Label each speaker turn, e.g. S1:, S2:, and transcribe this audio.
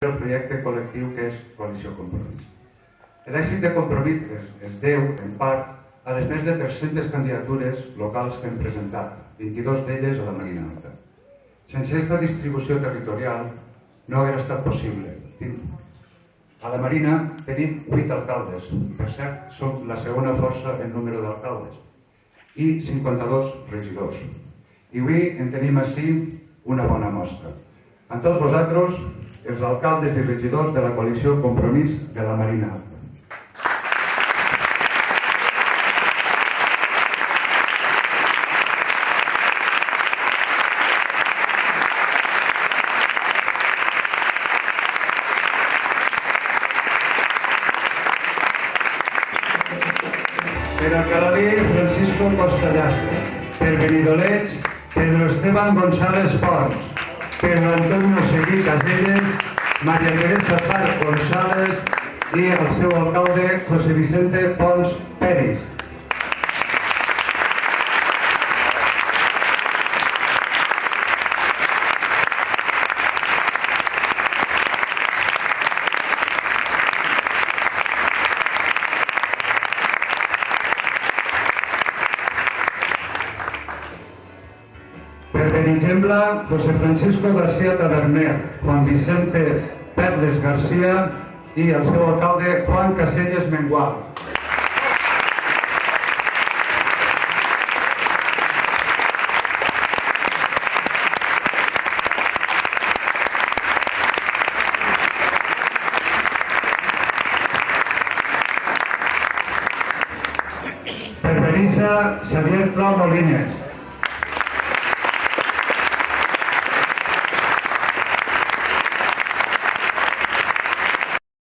S1: el projecte col·lectiu que és Coalició Compromís. L'èxit de Compromís es deu, en part, a les més de 300 candidatures locals que hem presentat, 22 d'elles a la Marina Alta. Sense aquesta distribució territorial no hauria estat possible. A la Marina tenim 8 alcaldes, per cert, som la segona força en número d'alcaldes, i 52 regidors. I avui en tenim així una bona mostra. Amb tots vosaltres, els alcaldes i regidors de la Coalició Compromís de la Marina Alta. Per Alcalalí, Francisco Costallassa. Per Benidoleig, Pedro Esteban González Pons. Per Antonio Seguí Caselles, María Teresa Paz González i el seu alcalde, José Vicente Pons Peris. Per Benigembla, José Francisco García Taberner, Juan Vicente Perles García i el seu alcalde, Juan Caselles Mengual. Per Benissa, Xavier Plau Molines.